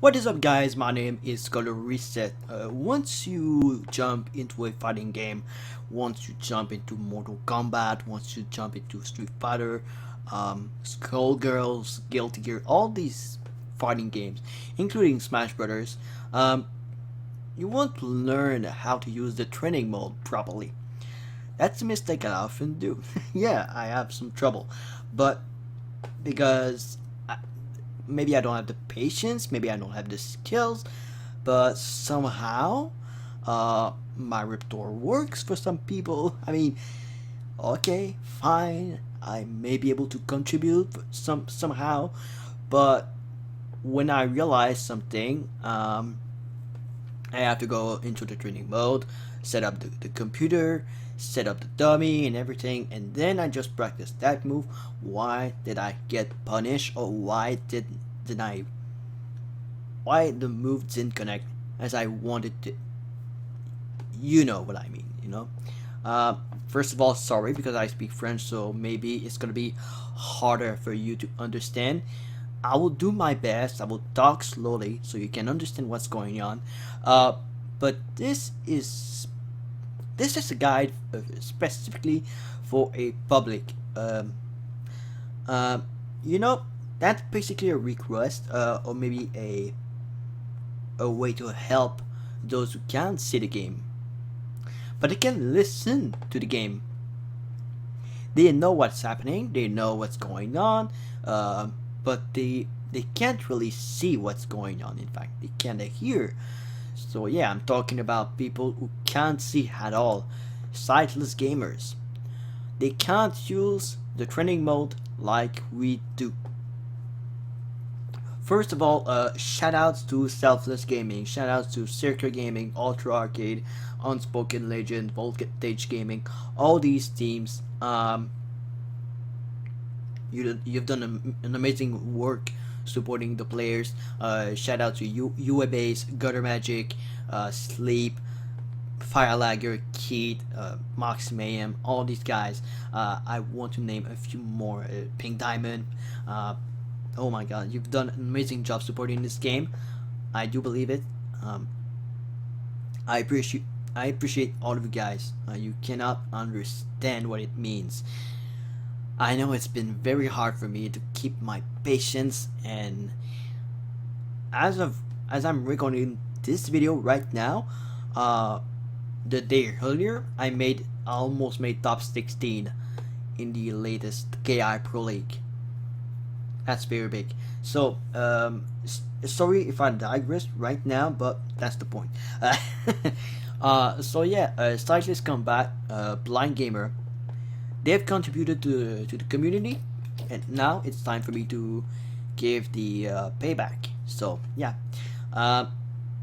What is up, guys? My name is Color Reset. Once you jump into a fighting game, once you jump into Mortal Kombat, once you jump into Street Fighter, Skullgirls, Guilty Gear, all these fighting games, including Smash Brothers, you want to learn how to use the training mode properly. That's a mistake I often do. Yeah, I have some trouble, but because maybe I don't have the patience, maybe I don't have the skills, but somehow my repertoire works for some people. I mean, okay, fine, I may be able to contribute somehow, but when I realize something, I have to go into the training mode, set up the computer, set up the dummy and everything, and then I just practice that move. Why did I get punished, or why the move didn't connect as I wanted to? You know what I mean, you know? First of all, sorry, because I speak French, so maybe it's gonna be harder for you to understand. I will do my best. I will talk slowly so you can understand what's going on. But this is a guide specifically for a public. You know, that's basically a request, or maybe a way to help those who can't see the game, but they can listen to the game. They know what's happening. They know what's going on. But they can't really see what's going on. In fact, they can't hear. So yeah, I'm talking about people who can't see at all. Sightless gamers. They can't use the training mode like we do. First of all, shoutouts to Selfless Gaming, shoutouts to Circular Gaming, Ultra Arcade, Unspoken Legend, Voltage Gaming, all these teams. You've done an amazing work supporting the players. Shout out to UABase, Gutter Magic, Sleep, Firelagger, Keith, Mox Mayhem, all these guys. I want to name a few more. Pink Diamond. Oh my god, you've done an amazing job supporting this game. I do believe it. I appreciate all of you guys. You cannot understand what it means. I know it's been very hard for me to keep my patience, and as I'm recording this video right now, the day earlier I almost made top 16 in the latest KI Pro League. That's very big. So sorry if I digress right now, but that's the point. So yeah, SightlessKombat, BlindGamer, they've contributed to the community, and now it's time for me to give the payback. So yeah,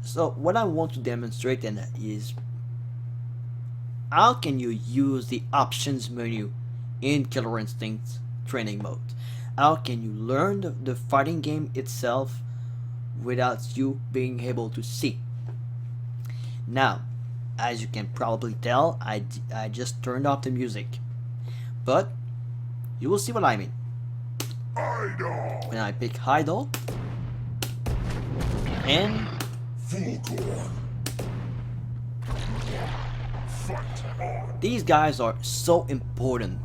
so what I want to demonstrate then is how can you use the options menu in Killer Instinct training mode. How can you learn the fighting game itself without you being able to see? Now, as you can probably tell, I just turned off the music, but you will see what I mean. Idle. When I pick idle and these guys are so important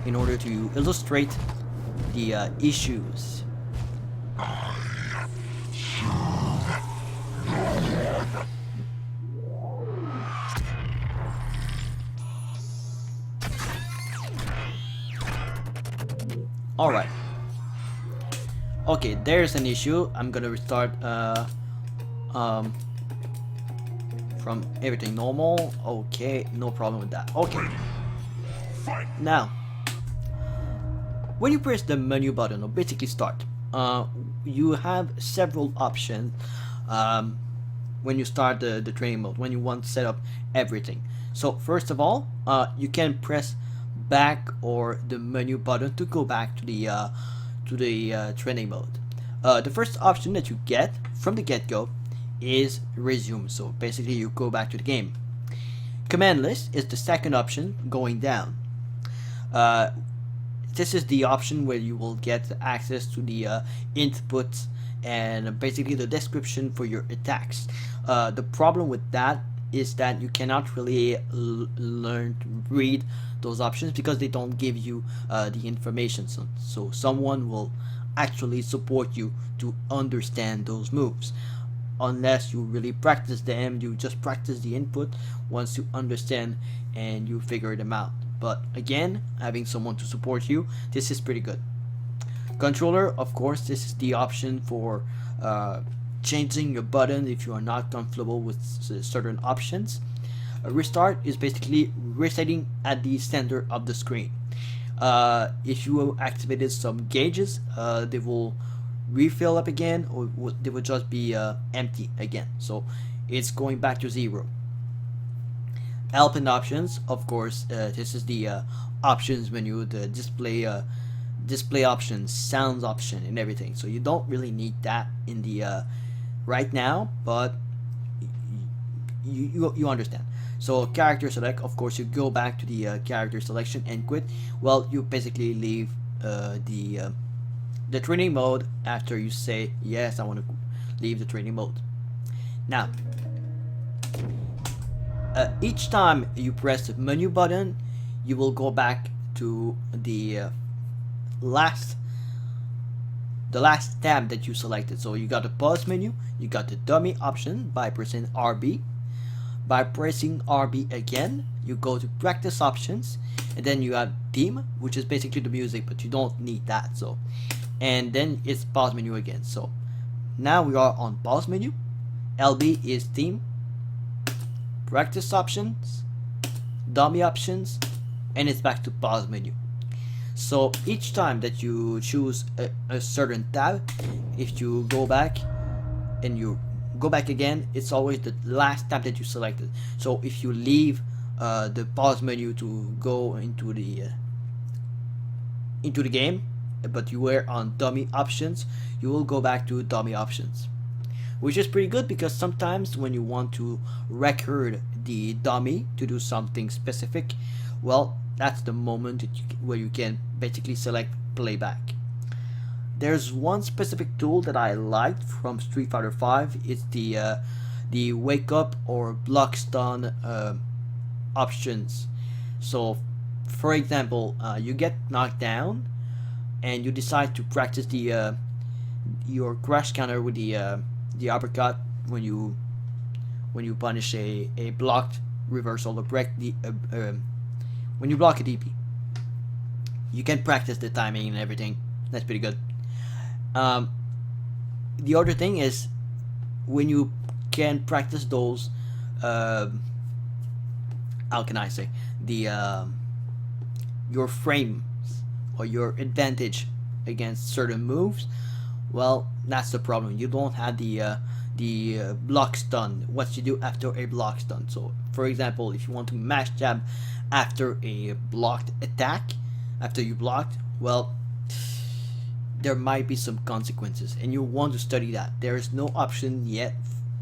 in order to illustrate the issues. Alright. Okay, there's an issue. I'm gonna restart from everything normal. Okay, no problem with that. Okay. Now, when you press the menu button, or basically start, you have several options when you start the training mode, when you want to set up everything. So first of all, you can press back or the menu button to go back to the training mode. The first option that you get from the get-go is resume. So basically you go back to the game. Command list is the second option going down. This is the option where you will get access to the inputs and basically the description for your attacks. The problem with that is that you cannot really learn to read those options because they don't give you the information. So someone will actually support you to understand those moves. Unless you really practice them, you just practice the input. Once you understand and you figure them out. But again, having someone to support you, this is pretty good. Controller, of course, this is the option for changing your button if you are not comfortable with certain options. Restart is basically resetting at the center of the screen. If you activated some gauges, they will refill up again, or they will just be empty again. So it's going back to zero. Help and options, of course, this is the options menu, the display options, sounds option, and everything. So you don't really need that in the right now, but you understand. So character select, of course, you go back to the character selection and quit. Well, you basically leave the training mode after you say yes, I want to leave the training mode. Now, each time you press the menu button, you will go back to the last tab that you selected. So you got the pause menu, you got the dummy option by pressing RB. By pressing RB again, you go to practice options, and then you have theme, which is basically the music, but you don't need that. So, and then it's pause menu again. So now we are on pause menu. LB is theme, practice options, dummy options, and it's back to pause menu. So each time that you choose a certain tab, if you go back and you go back again, it's always the last tab that you selected. So if you leave the pause menu to go into the game, but you were on dummy options, you will go back to dummy options, which is pretty good because sometimes when you want to record the dummy to do something specific, well, that's the moment that where you can basically select playback. There's one specific tool that I liked from Street Fighter V. It's the wake up or block stun options. So, for example, you get knocked down, and you decide to practice the your crash counter with the uppercut when you punish a blocked reversal or break the when you block a DP. You can practice the timing and everything. That's pretty good. The other thing is when you can practice those how can I say, the your frames or your advantage against certain moves, well, that's the problem. You don't have the block stun, what you do after a block stun. So for example, if you want to mash jab after a blocked attack, after you blocked, well, there might be some consequences, and you want to study that. There is no option yet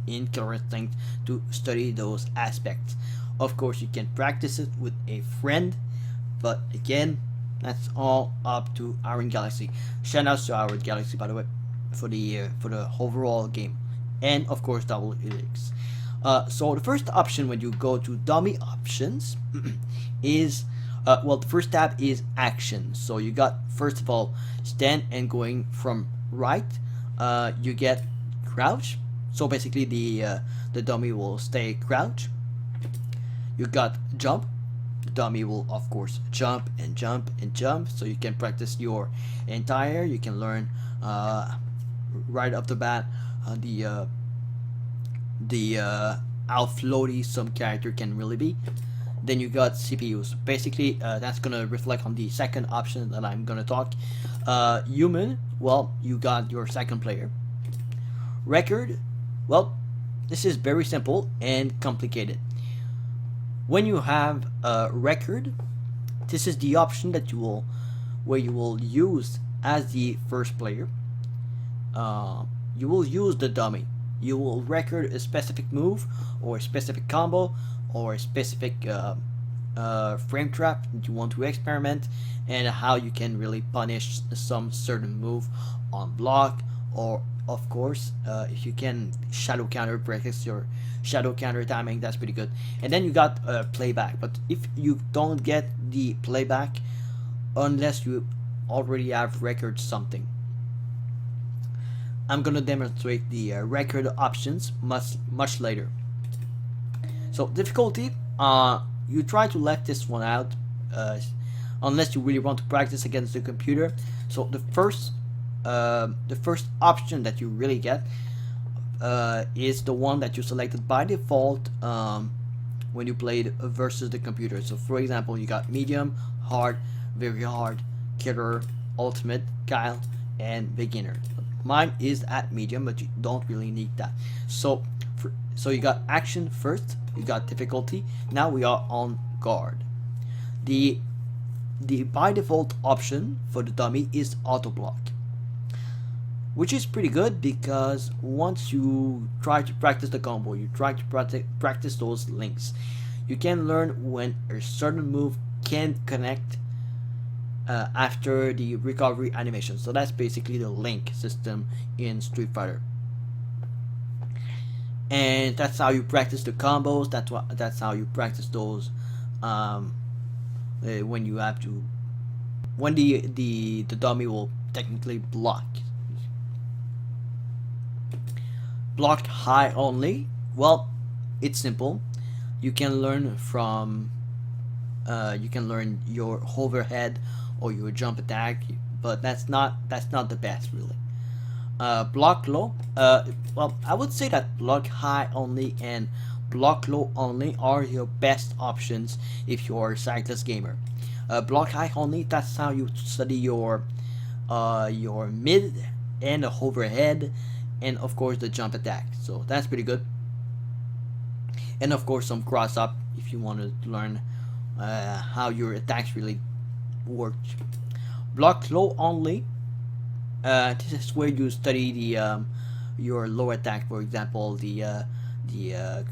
in Killer Instinct to study those aspects. Of course, you can practice it with a friend, but again, that's all up to Iron Galaxy. Shout out to Iron Galaxy, by the way, for the overall game, and of course Double Helix. So the first option when you go to dummy options is well, the first tab is action. So you got, first of all, stand, and going from right, you get crouch. So basically the dummy will stay crouch. You got jump. The dummy will of course jump and jump and jump. So you can practice your entire. You can learn right off the bat how floaty some character can really be. Then you got CPUs. Basically, that's gonna reflect on the second option that I'm gonna talk. Human, well, you got your second player. Record, well, this is very simple and complicated. When you have a record, this is the option that where you will use as the first player. You will use the dummy. You will record a specific move or a specific combo or a specific frame trap that you want to experiment, and how you can really punish some certain move on block or of course if you can shadow counter, practice your shadow counter timing, that's pretty good. And then you got playback, but if you don't get the playback unless you already have record something, I'm gonna demonstrate the record options much later. So difficulty, you try to left this one out unless you really want to practice against the computer. So the first option that you really get is the one that you selected by default when you played versus the computer. So for example, you got medium, hard, very hard, killer, ultimate, Kyle, and beginner. Mine is at medium, but you don't really need that. So so you got action first, you got difficulty. Now we are on guard. The by default option for the dummy is auto block, which is pretty good because once you try to practice the combo, you try to practice those links, you can learn when a certain move can connect after the recovery animation. So that's basically the link system in Street Fighter, and that's how you practice the combos. That's how you practice those when you have to, when the dummy will technically block high only. Well, it's simple. You can learn from you can learn your overhead or your jump attack, but that's not the best really. Block low, well, I would say that block high only and block low only are your best options if you're a sightless gamer. Block high only, that's how you study your mid and the overhead, and of course the jump attack. So that's pretty good. And of course some cross up if you want to learn how your attacks really work. Block low only, this is where you study the your low attack, for example the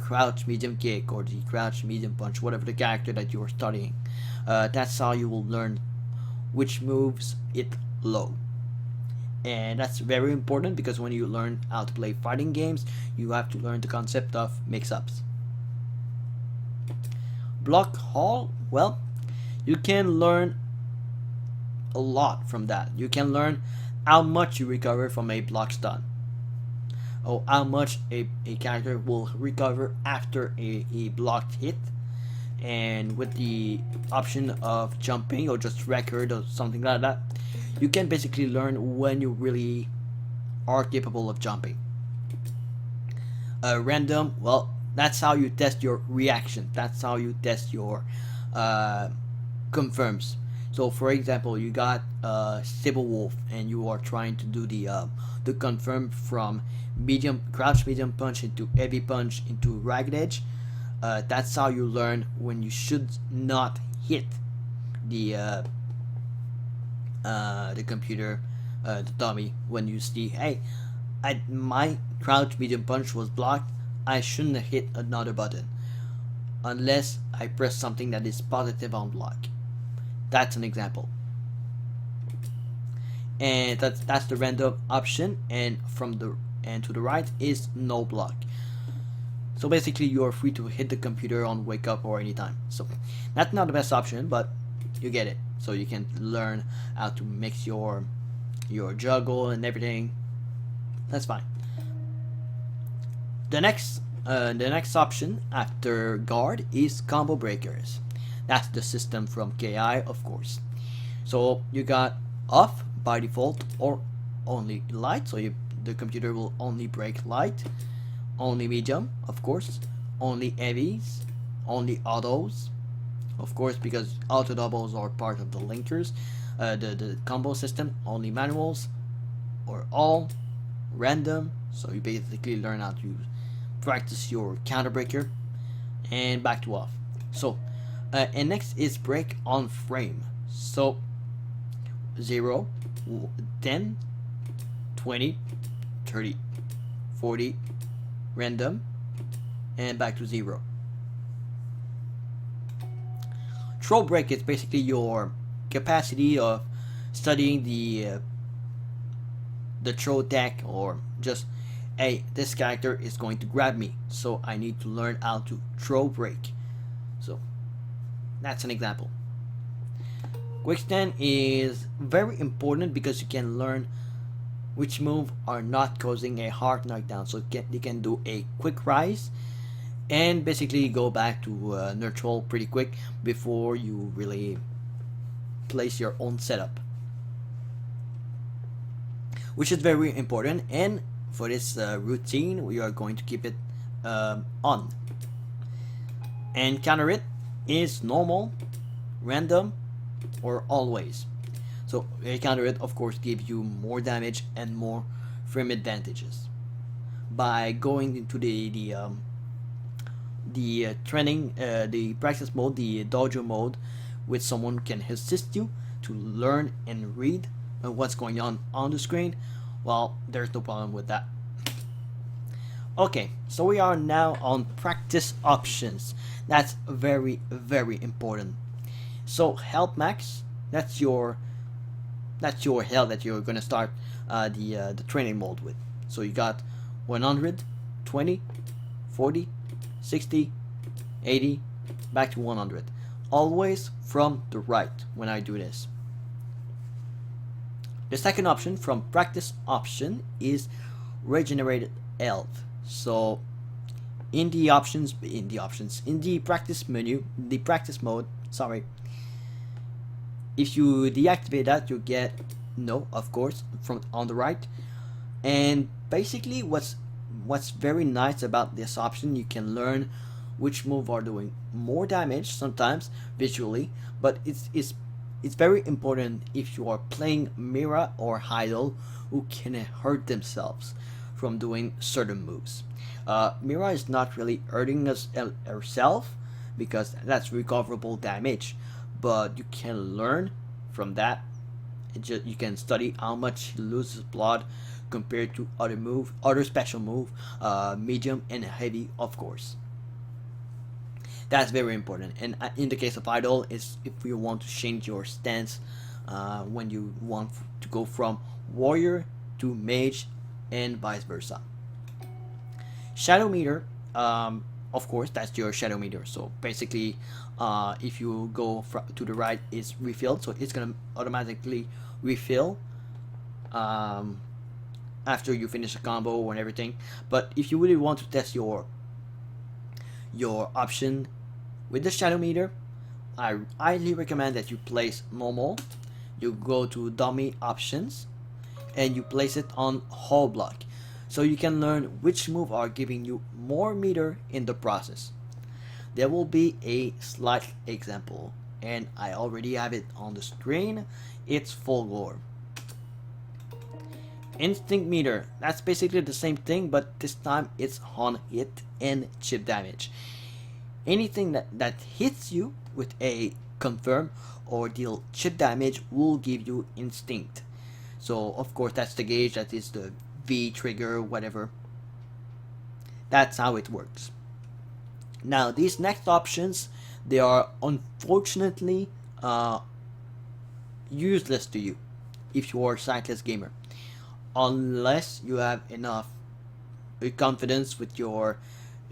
crouch medium kick or the crouch medium punch, whatever the character that you're studying. That's how you will learn which moves it low. And that's very important because when you learn how to play fighting games, you have to learn the concept of mix-ups. Block haul, well, you can learn a lot from that. You can learn how much you recover from a block stun, or how much a character will recover after a blocked hit. And with the option of jumping or just record or something like that, you can basically learn when you really are capable of jumping. Random, well, that's how you test your reaction. That's how you test your confirms. So for example, you got Sybil Wolf and you are trying to do the confirm from medium crouch medium punch into heavy punch into ragged edge. That's how you learn when you should not hit the computer, the dummy. When you see, hey, my crouch medium punch was blocked, I shouldn't have hit another button unless I press something that is positive on block. That's an example. And that's the random option, and to the right is no block. So basically you are free to hit the computer on wake up or anytime. So that's not the best option, but you get it. So you can learn how to mix your juggle and everything. That's fine. The next option after guard is combo breakers. That's the system from KI, of course. So you got off by default or only light. So the computer will only break light. Only medium, of course. Only heavies. Only autos, of course, because auto doubles are part of the linkers. The combo system. Only manuals or all. Random. So you basically learn how to practice your counter breaker, and back to off. So and next is break on frame. So 0, 10, 20, 30, 40, random, and back to 0. Throw break is basically your capacity of studying the throw deck, or just, hey, this character is going to grab me, so I need to learn how to throw break. So that's an example. Quick stand is very important because you can learn which move are not causing a hard knockdown, so you can do a quick rise and basically go back to neutral pretty quick before you really place your own setup, which is very important. And for this routine, we are going to keep it on. And counter it is normal, random, or always. So a counter it, of course, gives you more damage and more frame advantages. By going into the training, the practice mode, the dojo mode, with someone who can assist you to learn and read what's going on the screen, well, there's no problem with that. Okay, so we are now on practice options. That's very, very important. So health max, that's your health that you're gonna start the training mode with. So you got 100, 20, 40, 60, 80, back to 100. Always from the right when I do this. The second option from practice option is regenerated health. So in the practice menu, the practice mode, sorry, if you deactivate that, you get no, of course, from on the right. And basically what's very nice about this option, you can learn which move are doing more damage sometimes visually, but it's very important if you are playing Mira or Idol who can hurt themselves from doing certain moves. Mira is not really hurting herself because that's recoverable damage, but you can learn from that. You can study how much he loses blood compared to other special move, medium and heavy, of course. That's very important. And in the case of Idol, is if you want to change your stance when you want to go from warrior to mage and vice versa. Shadow meter, of course, that's your shadow meter. So basically, if you go to the right, it's refilled, so it's gonna automatically refill after you finish a combo and everything. But if you really want to test your option with the shadow meter, I highly recommend that you place normal, you go to dummy options, and you place it on whole block, so you can learn which move are giving you more meter in the process. There will be a slight example, and I already have it on the screen. It's full gore. Instinct meter, that's basically the same thing, but this time it's on hit and chip damage. Anything that hits you with a confirm or deal chip damage will give you instinct. So of course that's the gauge, that is the V trigger, whatever. That's how it works. Now these next options, they are unfortunately useless to you if you are a sightless gamer, unless you have enough confidence with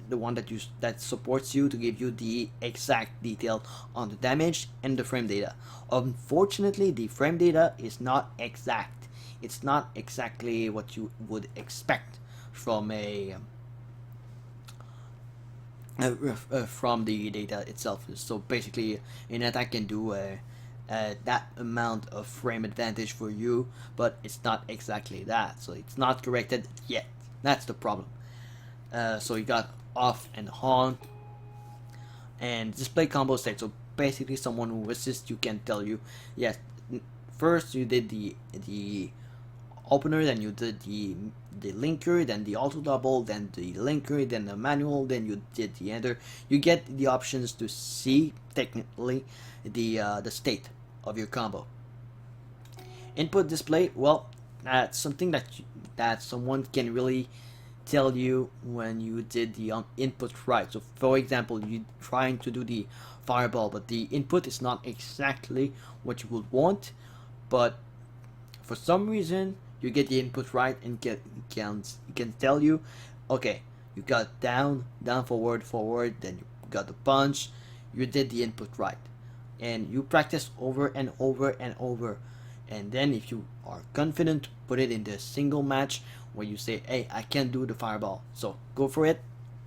the one that supports you to give you the exact detail on the damage and the frame data. Unfortunately, the frame data is not exact. It's not exactly what you would expect from from the data itself. So basically, an attack can do that amount of frame advantage for you, but it's not exactly that. So it's not corrected yet. That's the problem. So you got off and on, and display combo state. So basically, someone who assists you can tell you, yes, first you did the opener, then you did the linker, then the auto double, then the linker, then the manual, then you did the enter. You get the options to see technically the state of your combo. Input display, well, that's something that someone can really tell you when you did the input right. So for example, you trying to do the fireball, but the input is not exactly what you would want, but for some reason you get the input right and can tell you, okay, you got down, down, forward, forward, then you got the punch, you did the input right. And you practice over and over and over. And then if you are confident, put it in the single match where you say, hey, I can do the fireball, so go for it.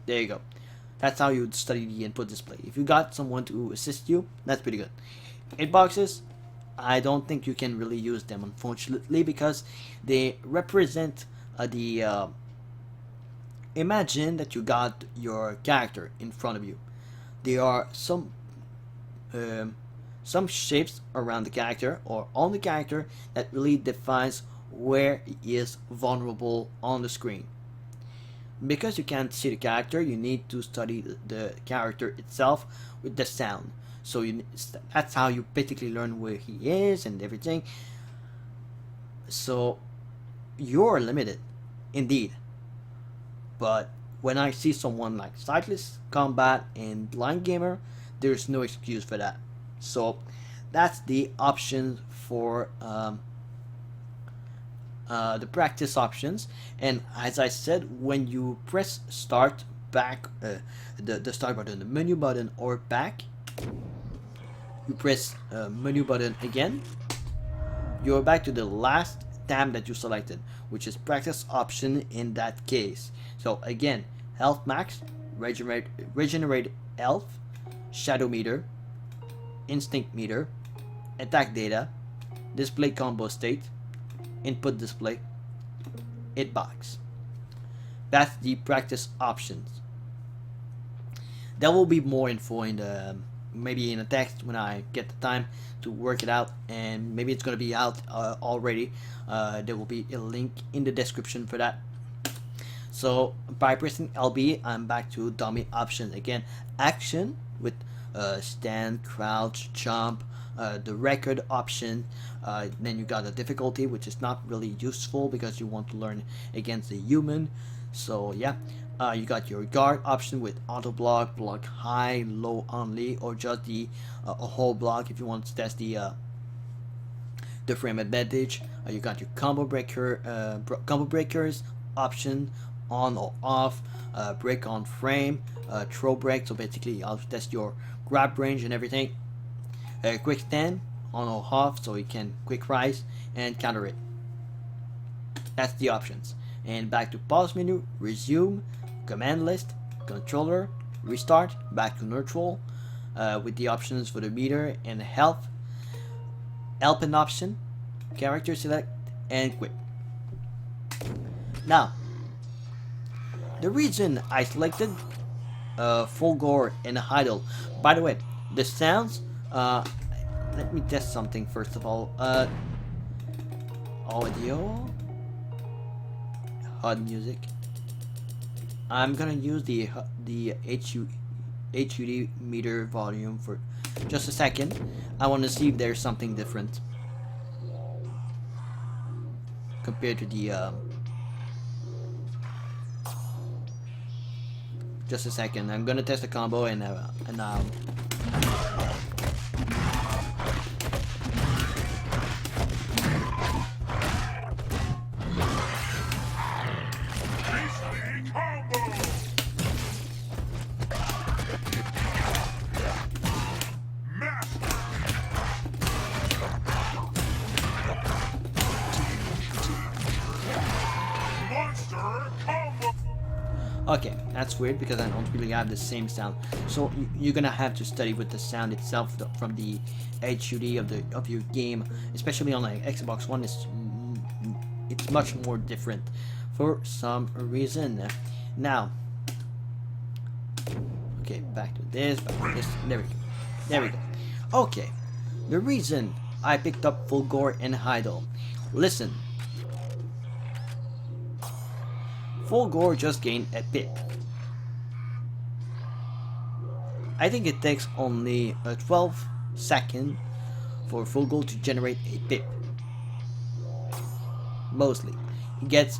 There you go. That's how you study the input display. If you got someone to assist you, that's pretty good. Hitboxes, I don't think you can really use them, unfortunately, because they represent imagine that you got your character in front of you. There are some shapes around the character or on the character that really defines where he is vulnerable on the screen. Because you can't see the character, you need to study the character itself with the sound. So that's how you basically learn where he is and everything. So you're limited, indeed. But when I see someone like SightlessKombat and BlindGamer, there's no excuse for that. So that's the option for the practice options. And as I said, when you press start back, the start button, the menu button, or back, you press menu button again, you're back to the last tab that you selected, which is practice option in that case. So again, health max, regenerate health, shadow meter, instinct meter, attack data, display combo state, input display, hitbox. That's the practice options. There will be more info in the maybe in a text when I get the time to work it out, and maybe it's gonna be out already. There will be a link in the description for that. So by pressing LB, I'm back to dummy options again. Action with stand, crouch, jump, the record option. Then you got the difficulty, which is not really useful because you want to learn against a human. So yeah, you got your guard option with auto block, block high, low only, or just the a whole block if you want to test the frame advantage. You got your combo breakers option, on or off, break on frame, throw break. So basically, I'll test your grab range and everything. Quick stand, on or off, so you can quick rise and counter it. That's the options. And back to pause menu, resume, command list, controller, restart, back to neutral, with the options for the meter and health, help and option, character select, and quit. Now, the reason I selected full gore and idle, by the way, the sounds, let me test something first of all. Audio, HUD music. I'm gonna use the HUD meter volume for just a second. I want to see if there's something different compared to the just a second. I'm gonna test the combo and okay, that's weird because I don't really have the same sound. So you're gonna have to study with the sound itself from the HUD of your game, especially on like Xbox One. It's much more different for some reason. Now, okay, back to this. There we go. There we go. Okay, the reason I picked up full gore and idle. Listen. Full gore just gained a pip. I think it takes only 12 seconds for full gore to generate a pip. Mostly. He gets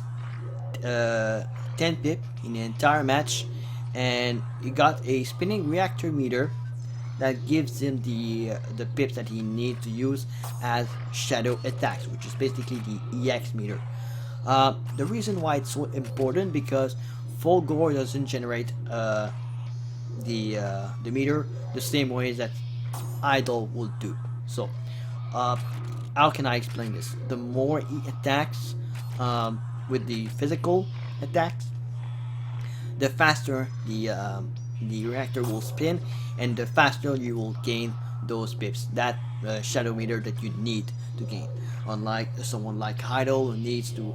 10 pip in the entire match, and he got a spinning reactor meter that gives him the pips that he needs to use as shadow attacks, which is basically the EX meter. The reason why it's so important because full gore doesn't generate the meter the same way that idle will do. So uh, how can I explain this? The more he attacks with the physical attacks, the faster the reactor will spin, and the faster you will gain those pips, that shadow meter that you need to gain. Unlike someone like Idle who needs to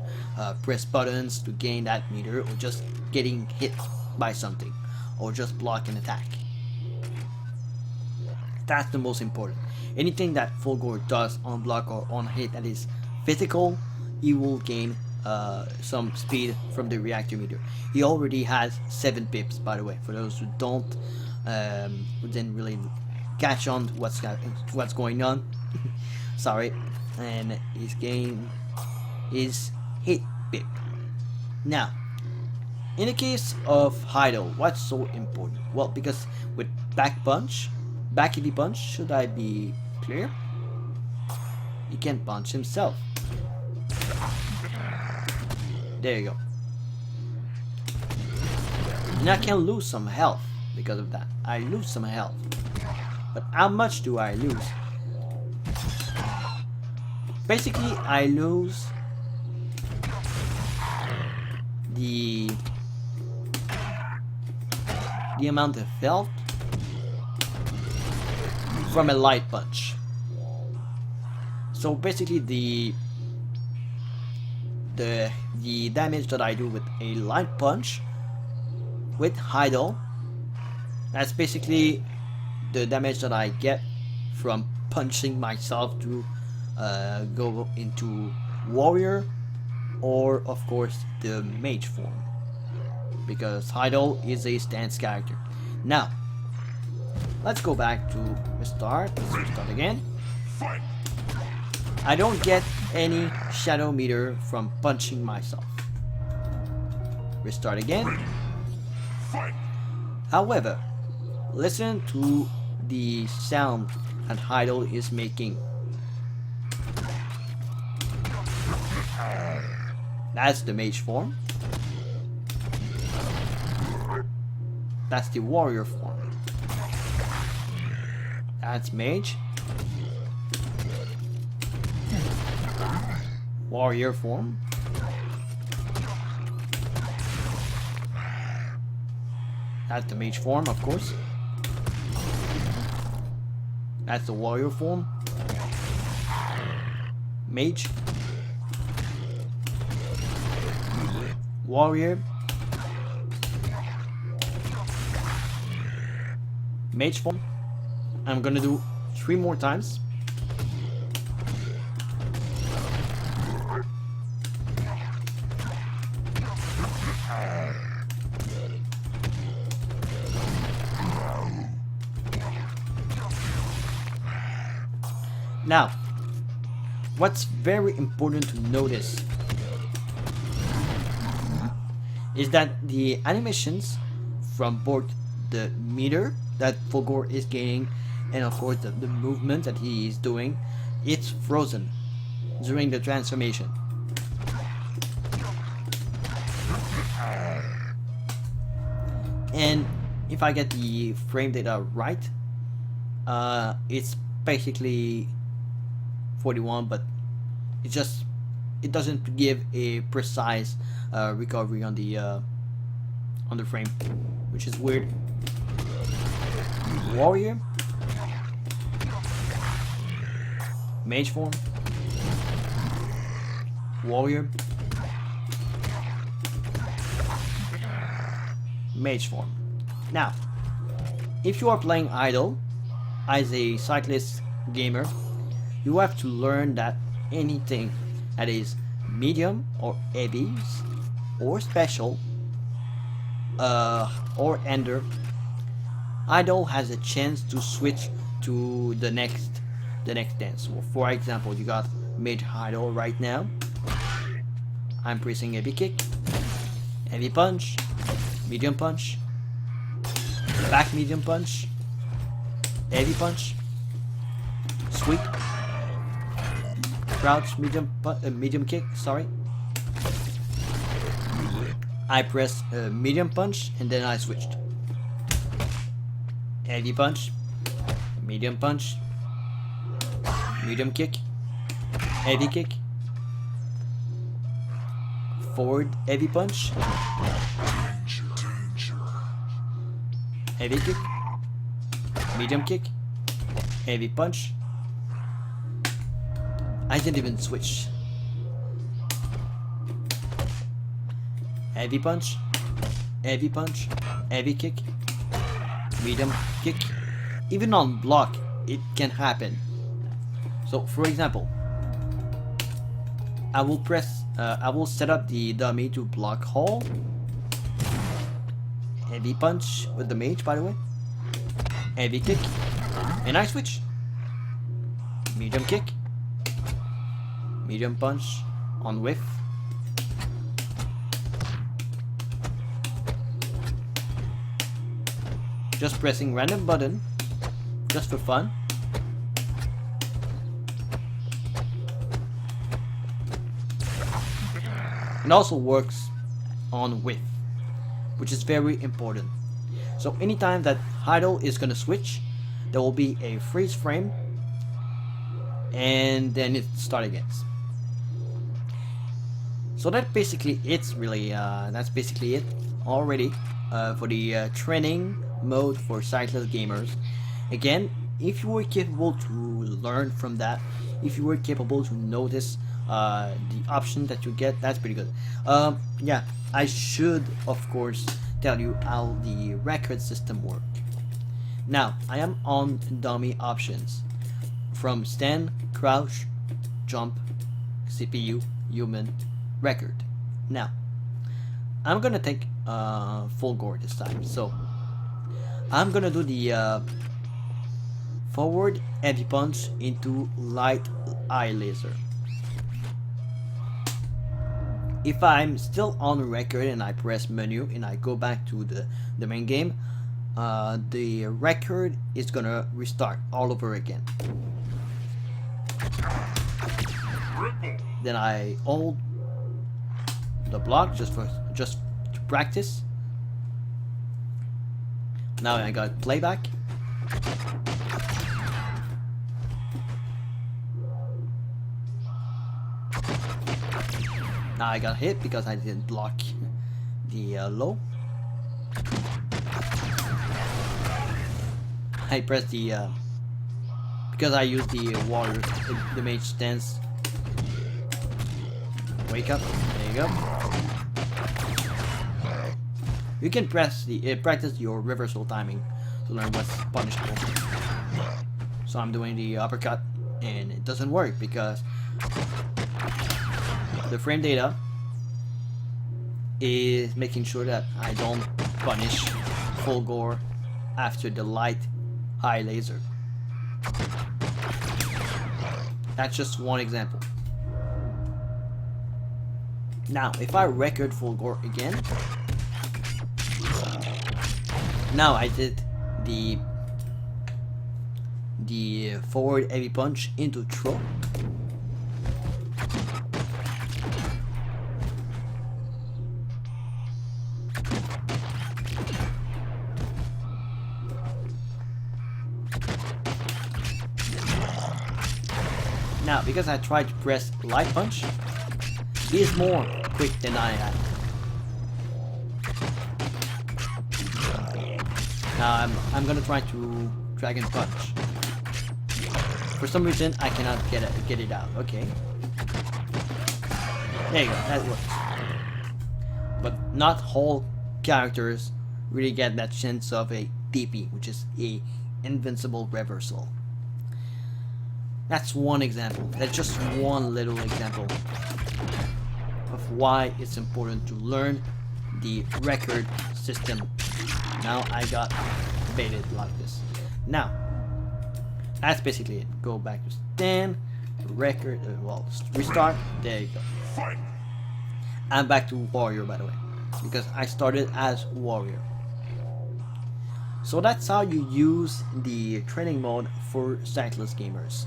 press buttons to gain that meter, or just getting hit by something, or just block an attack. That's the most important. Anything that Fulgore does on block or on hit that is physical, he will gain some speed from the reactor meter. He already has 7 pips, by the way, for those who who didn't really catch on to what's going on. Sorry. And his gain is hit pip. Now, in the case of Heido, what's so important? Well, because with back heavy punch, should I be clear? He can punch himself. There you go. And I can lose some health because of that. I lose some health. But how much do I lose? Basically, I lose the amount of health from a light punch. So basically, the damage that I do with a light punch with Heidel, that's basically the damage that I get from punching myself to go into warrior, or of course the mage form, because Heidel is a stance character. Now let's go back to restart. Let's restart again. I don't get any shadow meter from punching myself. Restart again. However, listen to the sound that Heidel is making. That's the mage form. That's the warrior form. That's mage. Warrior form. That's the mage form, of course. That's the warrior form. Mage. Warrior. Mage form. I'm gonna do 3 more times. Now, what's very important to notice is that the animations from both the meter that Fulgore is gaining and of course the movement that he is doing, it's frozen during the transformation. And if I get the frame data right, it's basically 41, but it doesn't give a precise recovery on the frame, which is weird. Warrior, mage form, warrior, mage form. Now, if you are playing idle as a Sightless gamer, you have to learn that anything that is medium or heavy or special or ender, idle has a chance to switch to the next dance. So for example, you got mage idle right now. I'm pressing heavy kick, heavy punch, medium punch, back medium punch, heavy punch, sweep, crouch medium kick, sorry, I pressed medium punch and then I switched. Heavy punch, medium punch, medium kick, heavy kick, forward heavy punch, heavy kick, medium kick, heavy punch. I didn't even switch. Heavy punch, heavy punch, heavy kick, medium kick. Even on block, it can happen. So, for example, I will set up the dummy to block hole. Heavy punch with the mage, by the way. Heavy kick, and I switch. Medium kick, medium punch on whiff. Just pressing random button, just for fun. It also works on width, which is very important. So anytime that idle is gonna switch, there will be a freeze frame, and then it start again. So that basically it's really that's basically it already for the training mode for sightless gamers. Again, if you were capable to learn from that, if you were capable to notice the option that you get, that's pretty good. Yeah, I should of course tell you how the record system work. Now I am on dummy options from stand, crouch, jump, CPU, human, record. Now I'm gonna take full gore this time, so I'm gonna do the forward heavy punch into light eye laser. If I'm still on record and I press menu and I go back to the main game, the record is gonna restart all over again. Then I hold the block just to practice. Now I got playback. Now I got hit because I didn't block the low. I pressed the because I used the warrior, the mage stance. Wake up! There you go. You can press the practice your reversal timing to learn what's punishable. So I'm doing the uppercut, and it doesn't work because the frame data is making sure that I don't punish full gore after the light eye laser. That's just one example. Now, if I record full gore again, now I did the forward heavy punch into throw. Now, because I tried to press light punch, he is more quick than I am. Now I'm gonna try to dragon punch. For some reason I cannot get it out. Okay. There you go, that works. But not all characters really get that sense of a DP, which is a invincible reversal. That's one example. That's just one little example of why it's important to learn the record system. Now I got baited like this. Now, that's basically it. Go back to stand, record, well, restart. There you go. I'm back to warrior, by the way, because I started as warrior. So that's how you use the training mode for sightless gamers.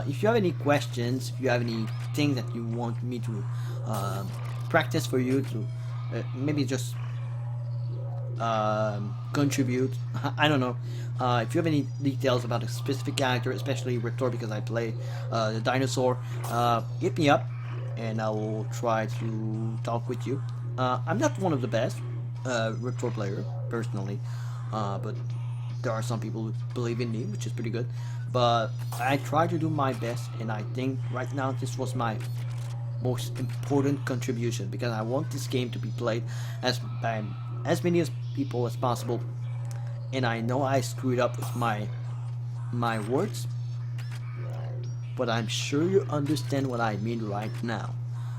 If you have any questions, if you have any things that you want me to practice for you to maybe just contribute. I don't know. If you have any details about a specific character, especially Riptor, because I play the dinosaur, hit me up and I will try to talk with you. I'm not one of the best Riptor player personally, but there are some people who believe in me, which is pretty good. But I try to do my best, and I think right now this was my most important contribution, because I want this game to be played by as many as people as possible. And I know I screwed up with my words, but I'm sure you understand what I mean right now.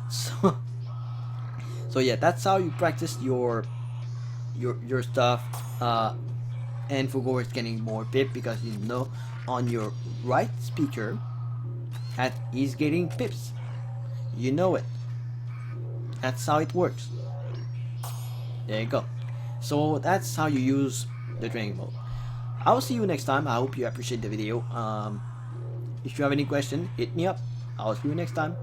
So yeah, that's how you practice your stuff. And Fugor is getting more pip because you know on your right speaker that he's getting pips. You know it. That's how it works. There you go. So that's how you use the training mode. I will see you next time. I hope you appreciate the video. If you have any question, hit me up. I'll see you next time.